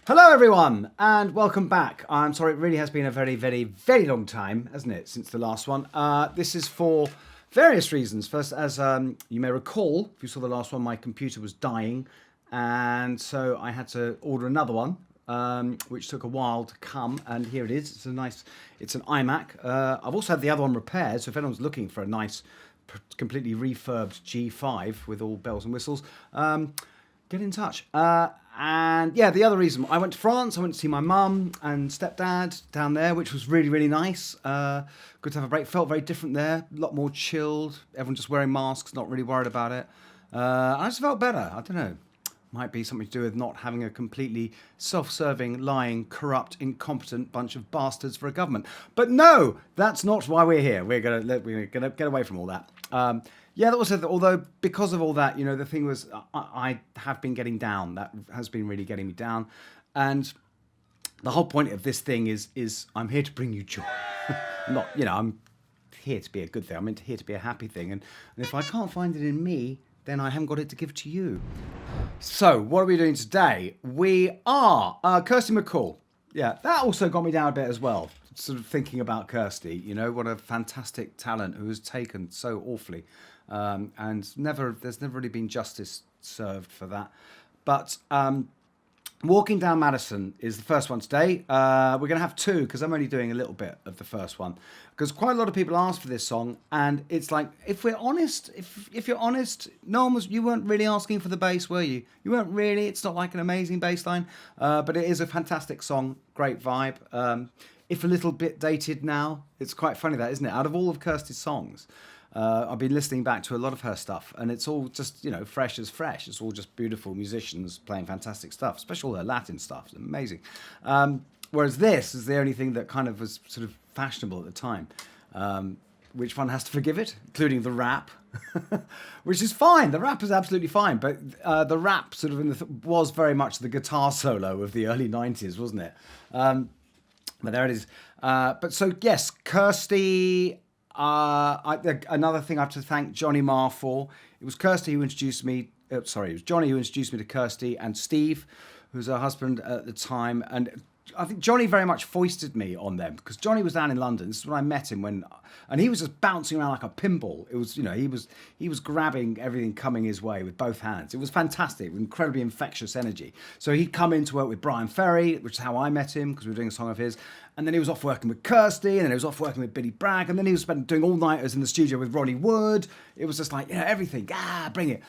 Hello everyone and welcome back. I'm sorry, it really has been a very long time, hasn't it, since the last one. This is for various reasons. First, as you may recall, if you saw the last one, my computer was dying, and so I had to order another one, which took a while to come, and here it is. It's an iMac. I've also had the other one repaired, so if anyone's looking for a nice, completely refurbed G5 with all bells and whistles, get in touch. And yeah, the other reason, I went to France. I went to see my mum and stepdad down there, which was really nice. Good to have a break. Felt very different there. A lot more chilled. Everyone just wearing masks, not really worried about it. I just felt better. I don't know. Might be something to do with not having a completely self-serving, lying, corrupt, incompetent bunch of bastards for a government. But no, that's not why we're here. We're gonna get away from all that. Yeah, that was it. Although because of all that, the thing was, I have been getting down. That has been really getting me down. And the whole point of this thing is I'm here to bring you joy. I'm here to be a good thing. I'm here to be a happy thing. And if I can't find it in me, then I haven't got it to give to you. So what are we doing today? We are Kirsty MacColl. Yeah, that also got me down a bit as well. Sort of thinking about Kirsty, what a fantastic talent who was taken so awfully. And there's never really been justice served for that. But Walking Down Madison is the first one today. We're going to have two because I'm only doing a little bit of the first one. Because quite a lot of people asked for this song, and it's like, if we're honest, if you're honest, you weren't really asking for the bass, were you? You weren't really. It's not like an amazing bass line, but it is a fantastic song, great vibe. If a little bit dated now, it's quite funny that, isn't it? Out of all of Kirsty's songs, I've been listening back to a lot of her stuff, and it's all just, fresh as fresh. It's all just beautiful musicians playing fantastic stuff, especially all her Latin stuff. It's amazing. Whereas this is the only thing that kind of was sort of fashionable at the time. Which one has to forgive it? Including the rap, which is fine. The rap is absolutely fine, but the rap sort of was very much the guitar solo of the early 90s, wasn't it? But there it is. But so, yes, Kirsty... another thing I have to thank Johnny Marr for. It was Kirsty who introduced me. It was Johnny who introduced me to Kirsty and Steve, who's her husband at the time. And I think Johnny very much foisted me on them because Johnny was down in London. This is when I met him and he was just bouncing around like a pinball. It was, he was grabbing everything coming his way with both hands. It was fantastic, incredibly infectious energy. So he'd come in to work with Brian Ferry, which is how I met him because we were doing a song of his. And then he was off working with Kirsty, and then he was off working with Billy Bragg, and then he was doing all-nighters in the studio with Ronnie Wood. It was just like, everything, bring it.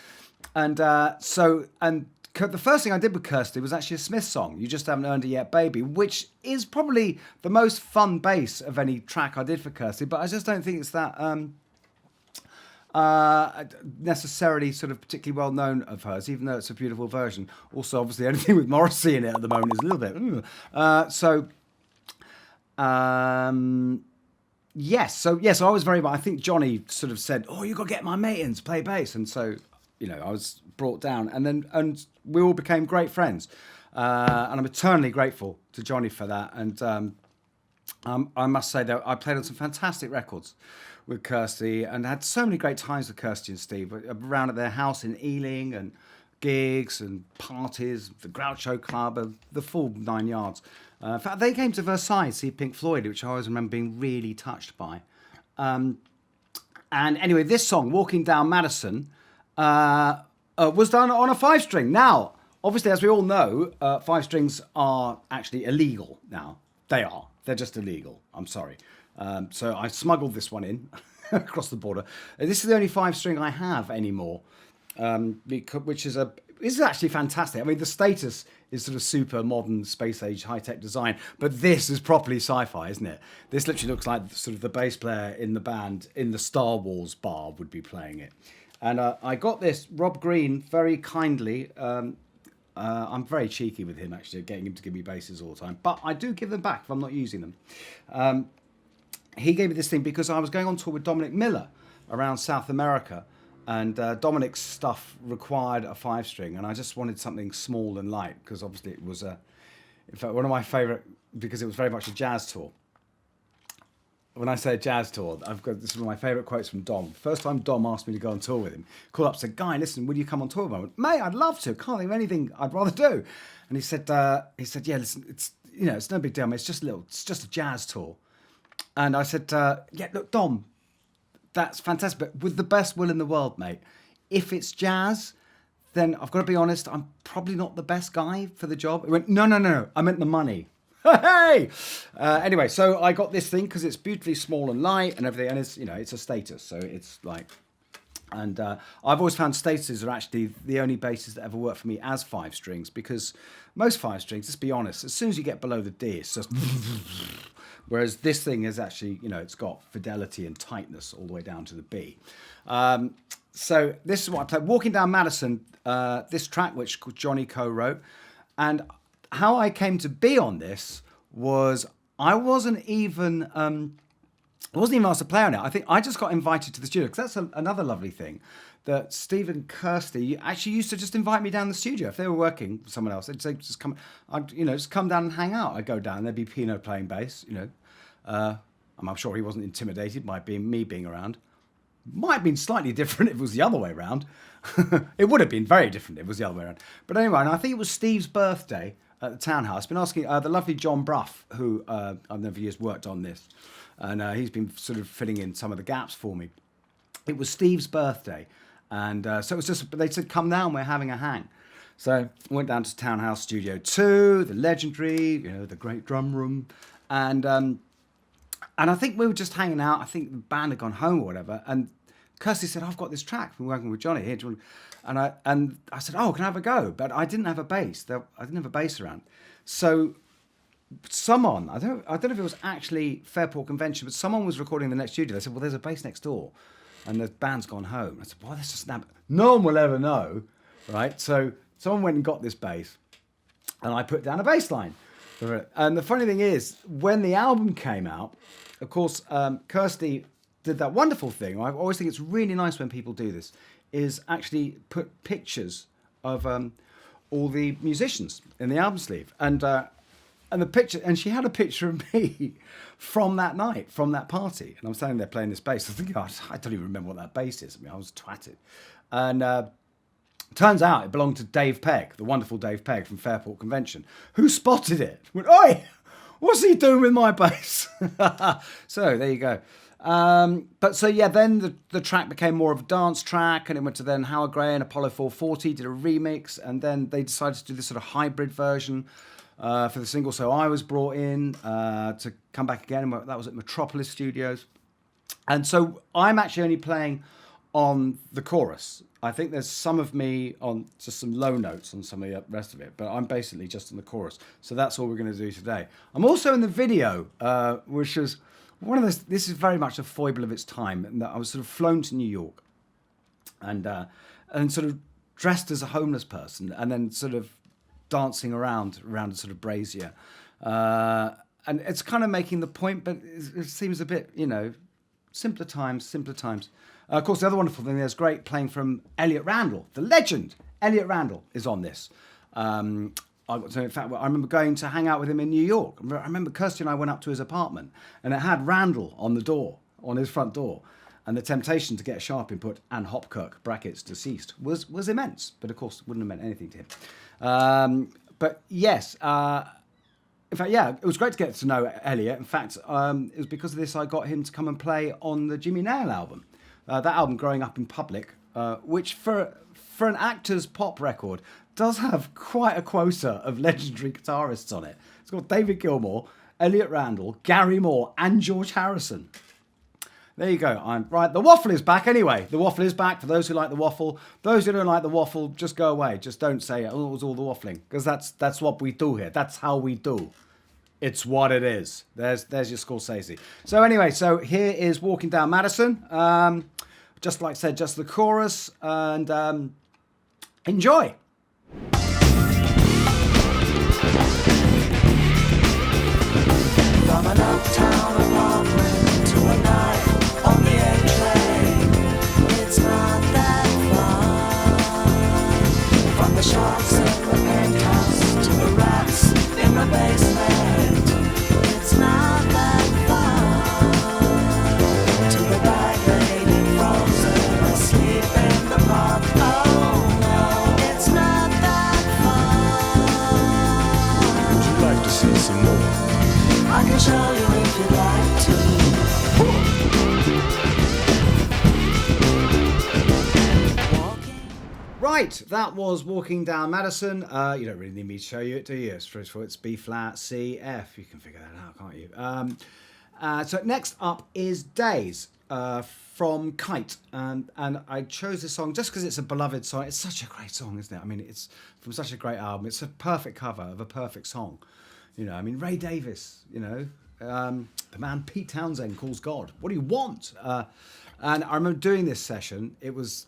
And the first thing I did with Kirsty was actually a Smith song, You Just Haven't Earned It Yet, Baby, which is probably the most fun bass of any track I did for Kirsty, but I just don't think it's that necessarily sort of particularly well known of hers, even though it's a beautiful version. Also, obviously, anything with Morrissey in it at the moment is a little bit... Yes, I was very much, I think Johnny sort of said, you got to get my mate in to play bass. And so, I was brought down and we all became great friends. And I'm eternally grateful to Johnny for that. And I must say that I played on some fantastic records with Kirsty and had so many great times with Kirsty and Steve around at their house in Ealing and gigs and parties, the Groucho Club, the full 9 yards. In fact, they came to Versailles to see Pink Floyd, which I always remember being really touched by. And anyway, this song, Walking Down Madison, was done on a 5-string. Now, obviously, as we all know, 5 strings are actually illegal now. They are. They're just illegal. I'm sorry. So I smuggled this one in across the border. This is the only 5-string I have anymore, which is actually fantastic. I mean, the Status is sort of super modern, space age, high tech design, but this is properly sci-fi, isn't it? This literally looks like sort of the bass player in the band in the Star Wars bar would be playing it. And I got this, Rob Green, very kindly. I'm very cheeky with him, actually, getting him to give me basses all the time, but I do give them back if I'm not using them. He gave me this thing because I was going on tour with Dominic Miller around South America. And Dominic's stuff required a 5-string, and I just wanted something small and light because obviously it was, in fact, one of my favourite because it was very much a jazz tour. when I say a jazz tour, I've got this is one of my favourite quotes from Dom. First time Dom asked me to go on tour with him, called up and said, "Guy, listen, will you come on tour with me?" I went, "Mate, I'd love to. Can't think of anything I'd rather do." And he said, "Yeah, listen, it's it's no big deal, mate. It's just a jazz tour." And I said, "Yeah, look, Dom, that's fantastic, but with the best will in the world, mate. If it's jazz, then I've got to be honest, I'm probably not the best guy for the job." He went, No, I meant the money. Hey! Anyway, so I got this thing because it's beautifully small and light and everything, and it's it's a status, so it's like, and I've always found statuses are actually the only basses that ever work for me as 5 strings, because most 5 strings, let's be honest, as soon as you get below the D, it's just whereas this thing is actually, it's got fidelity and tightness all the way down to the B. So this is what I played. Walking Down Madison, this track which Johnny co-wrote, and how I came to be on this was I wasn't even asked to play on it. I think I just got invited to the studio, because that's another lovely thing, that Steve and Kirsty actually used to just invite me down the studio. If they were working with someone else, they'd say, just come down and hang out. I'd go down, there'd be Pino playing bass, I'm sure he wasn't intimidated by me being around. Might have been slightly different if it was the other way around. It would have been very different if it was the other way around. But anyway, and I think it was Steve's birthday at the townhouse. Been asking the lovely John Brough, who I've known for years, worked on this, and he's been sort of filling in some of the gaps for me. It was Steve's birthday, and so it was just, they said, "Come down, we're having a hang." So I went down to Townhouse Studio 2, the legendary, the great drum room, and I think we were just hanging out. I think the band had gone home or whatever, and Kirsty said, "I've got this track. I've been working with Johnny here." And I said, "Oh, can I have a go?" But I didn't have a bass. I didn't have a bass around. So someone, I don't know if it was actually Fairport Convention, but someone was recording in the next studio. They said, "Well, there's a bass next door, and the band's gone home." I said, "Well, let's just snap it. No one will ever know," right? So someone went and got this bass, and I put down a bass line for it. And the funny thing is, when the album came out, of course, Kirsty did that wonderful thing. I always think it's really nice when people do this, is actually put pictures of all the musicians in the album sleeve, and the picture, and she had a picture of me from that night, from that party, and I'm standing there playing this bass. I think, "Oh, I don't even remember what that bass is." I mean, I was twatted, and turns out it belonged to Dave Pegg, the wonderful Dave Pegg from Fairport Convention, who spotted it. Went, "Oi, what's he doing with my bass?" So there you go. But so yeah, then the track became more of a dance track, and it went to then Howard Gray and Apollo 440 did a remix, and then they decided to do this sort of hybrid version for the single. So I was brought in to come back again, and that was at Metropolis Studios. And so I'm actually only playing on the chorus. I think there's some of me on just some low notes on some of the rest of it, but I'm basically just on the chorus. So that's all we're going to do today. I'm also in the video, which is one of those. This is very much a foible of its time, and that I was sort of flown to New York, and sort of dressed as a homeless person, and then sort of dancing around a sort of brazier, and it's kind of making the point, but it seems a bit, simpler times. Of course, the other wonderful thing, there's great playing from Elliot Randall, the legend. Elliot Randall is on this. In fact, I remember going to hang out with him in New York. I remember Kirsty and I went up to his apartment, and it had Randall on the door, on his front door. And the temptation to get a sharp input and Hopkirk, brackets, deceased, was immense. But of course, it wouldn't have meant anything to him. But yes, in fact, yeah, it was great to get to know Elliot. In fact, it was because of this I got him to come and play on the Jimmy Nail album. That album, Growing Up in Public, which for an actor's pop record does have quite a quota of legendary guitarists on it. It's got David Gilmour, Elliot Randall, Gary Moore, and George Harrison. There you go. I'm right. The waffle is back anyway. The waffle is back for those who like the waffle. Those who don't like the waffle, just go away. Just don't say, "Oh, it was all the waffling," because that's what we do here. That's how we do. It's what it is. There's your Scorsese. So anyway, so here is Walking Down Madison. Just like I said, just the chorus, and enjoy. From an uptown apartment to a night on the A train, it's not that far. From the sharks in the penthouse to the rats in the basement, it's not that far. can show you if you'd like to. Walking. Right, that was Walking Down Madison. You don't really need me to show you it, do you? It's B flat, C, F. You can figure that out, can't you? So next up is Days from Kite. And I chose this song just because it's a beloved song. It's such a great song, isn't it? I mean, it's from such a great album. It's a perfect cover of a perfect song. You know, I mean, Ray Davies, you know, the man Pete Townsend calls God. What do you want? And I remember doing this session. It was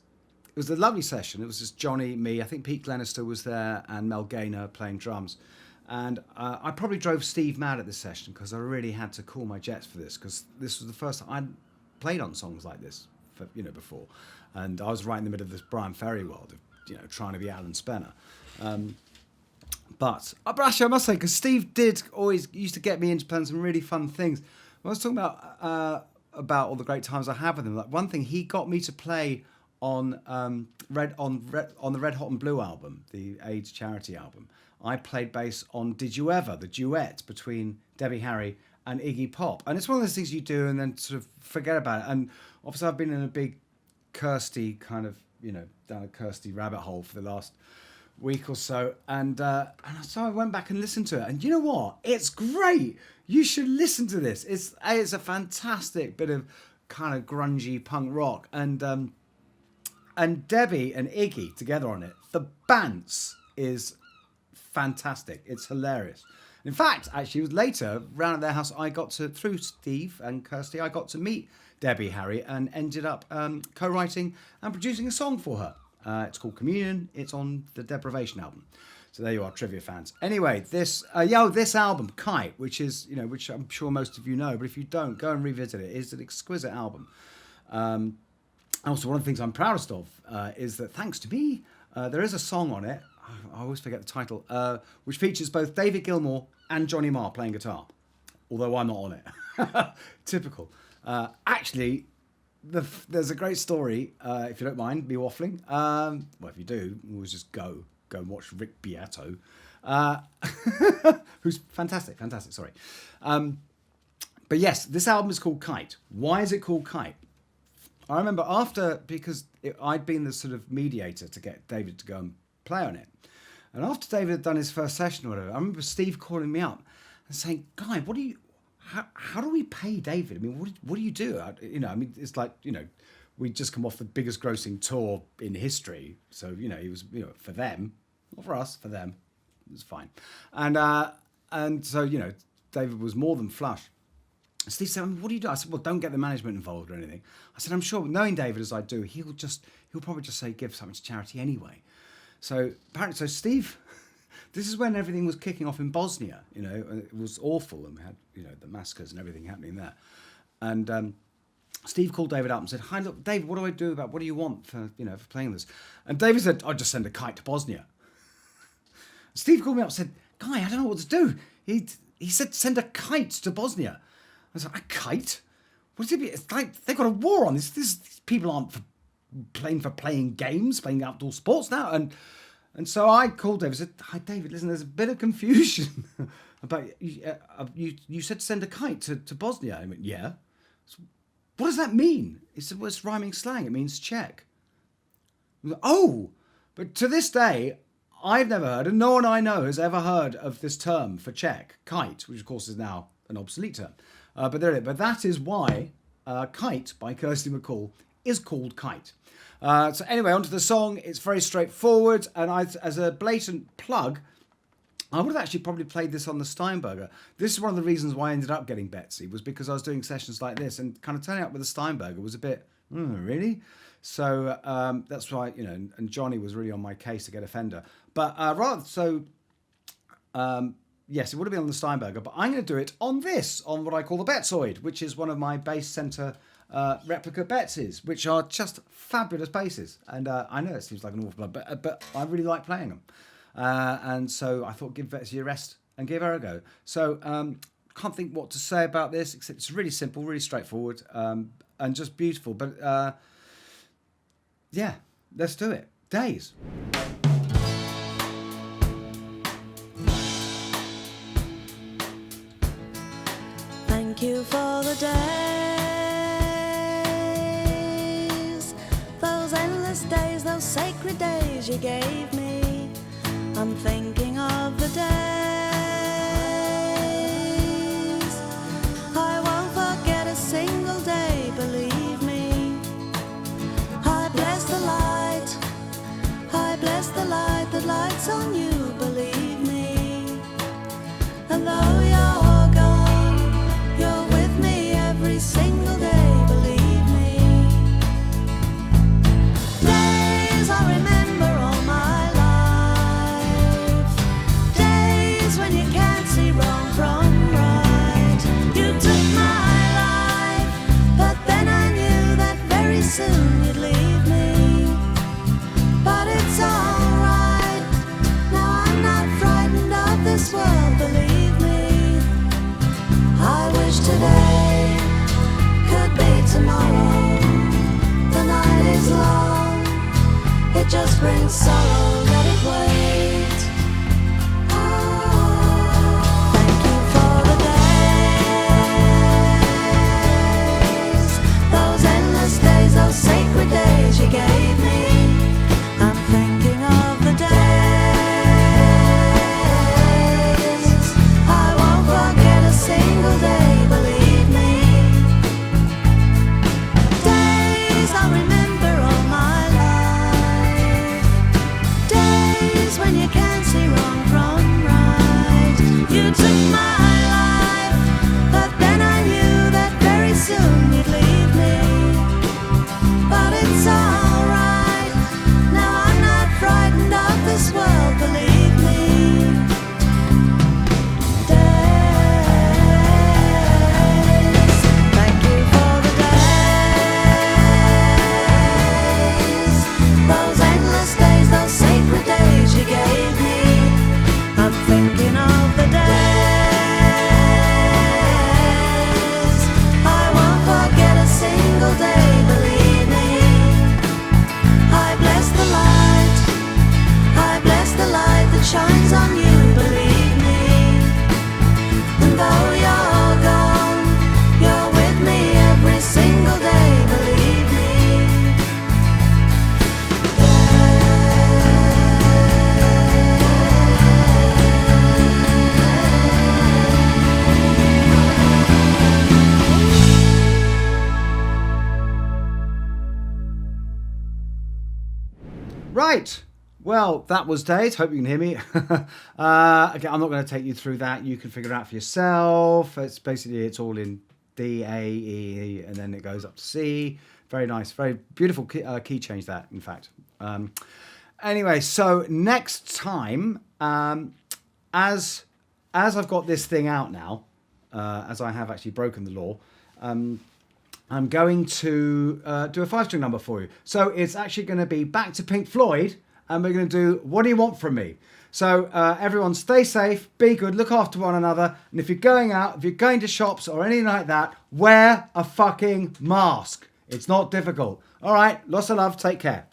a lovely session. It was just Johnny, me. I think Pete Glenister was there and Mel Gaynor playing drums. And I probably drove Steve mad at this session because I really had to cool my jets for this, because this was the first time I'd played on songs like this, before. And I was right in the middle of this Brian Ferry world of, trying to be Alan Spencer. But actually, I must say, because Steve used to get me into playing some really fun things. When I was talking about all the great times I had with him, like one thing, he got me to play on the Red Hot and Blue album, the AIDS charity album. I played bass on Did You Ever, the duet between Debbie Harry and Iggy Pop. And it's one of those things you do and then sort of forget about it. And obviously I've been in a big Kirsty kind of, down a Kirsty rabbit hole for the last week or so. And so I went back and listened to it. And you know what? It's great. You should listen to this. It's a fantastic bit of kind of grungy punk rock. And Debbie and Iggy together on it. The Bants is fantastic. It's hilarious. In fact, actually, it was later, round at their house, through Steve and Kirsty, I got to meet Debbie Harry and ended up co-writing and producing a song for her. It's called Communion. It's on the Deprivation album. So there you are, trivia fans. Anyway, this album, Kite, which I'm sure most of you know, but if you don't, go and revisit it. It's an exquisite album. Also, one of the things I'm proudest of is that, thanks to me, there is a song on it, I always forget the title, which features both David Gilmour and Johnny Marr playing guitar, although I'm not on it. Typical. Actually, there's a great story, if you don't mind me waffling. Well, if you do, we'll just go and watch Rick Beato, who's fantastic, sorry. But yes, this album is called Kite. Why is it called Kite? I remember because I'd been the sort of mediator to get David to go and play on it. And after David had done his first session or whatever, I remember Steve calling me up and saying, "Guy, how do we pay David? I mean, what do you do? It's like, we'd just come off the biggest grossing tour in history. So, he was, for them, not for us, for them, it was fine. And so, David was more than flush. Steve said, "What do you do?" I said, "Well, don't get the management involved or anything." I said, "I'm sure, knowing David as I do, he'll probably just say give something to charity anyway." So apparently, Steve, this is when everything was kicking off in Bosnia. It was awful, and we had the massacres and everything happening there. And Steve called David up and said, "Hi, look, David, what do I do about? What do you want for playing this?" And David said, "I'll just send a kite to Bosnia." Steve called me up and said, "Guy, I don't know what to do." He said, "Send a kite to Bosnia." I was like, "A kite? What is it? It's like they've got a war on this. These people aren't playing games, playing outdoor sports now." And so I called David and said, "Hi, David, listen, there's a bit of confusion about you said to send a kite to Bosnia." I went, "Yeah." So, "What does that mean?" He said, "Well, it's rhyming slang. It means check." I was like, "Oh," but to this day, I've never heard, and no one I know has ever heard of this term for check, kite, which of course is now an obsolete term. But that is why Kite by Kirsty MacColl is called Kite. So anyway, onto the song. It's very straightforward, and as a blatant plug, I would have actually probably played this on the Steinberger. This is one of the reasons why I ended up getting Betsy, was because I was doing sessions like this, and kind of turning up with the Steinberger was a bit, really? So that's why, and Johnny was really on my case to get a Fender. But yes, it would have been on the Steinberger, but I'm going to do it on what I call the Betzoid, which is one of my bass centre replica Betsy's, which are just fabulous basses. And I know it seems like an awful lot, but I really like playing them. And so I thought, give Betsy a rest and give her a go. So can't think what to say about this, except it's really simple, really straightforward, and just beautiful. But yeah, let's do it. Days. Thank you for the days, those endless days, those sacred days you gave me. I'm thinking of the days I won't forget a single day, believe me. I bless the light, I bless the light that lights on you, believe me. And though you're gone, you're with me every single day, believe me. Days I remember all my life, days when you can't see wrong from right. You took my life, but then I knew that very soon you'd leave me. But it's alright, now I'm not frightened of this world, believe me. I wish today could be tomorrow. The night is long, it just brings sorrow, let it wait. Thank you for the days, those endless days, those sacred days you gave me. I'm thinking of the days I won't forget a single day, believe me. Days I remember all my life, days when you can't see wrong from right. You took my life, but then I knew that very soon you'd leave me. But it's alright, now I'm not frightened of this world, believe me. Days, thank you for the days, those endless days, those sacred days you gave me. I'm thinking of the days I won't forget a single day, believe me. I bless the light, I bless the light that shines on you, believe me. And though you're gone, you're with me every single day, believe me. Right. Well, that was Days. Hope you can hear me. Again, I'm not going to take you through that. You can figure it out for yourself. It's basically, it's all in D, A, E, and then it goes up to C. Very nice. Very beautiful key change that, in fact. Anyway, so next time, as I've got this thing out now, as I have actually broken the law, I'm going to do a 5-string number for you. So it's actually going to be back to Pink Floyd, and we're going to do What Do You Want From Me? So everyone stay safe, be good, look after one another, and if you're going out, if you're going to shops or anything like that, wear a fucking mask. It's not difficult. All right, lots of love, take care.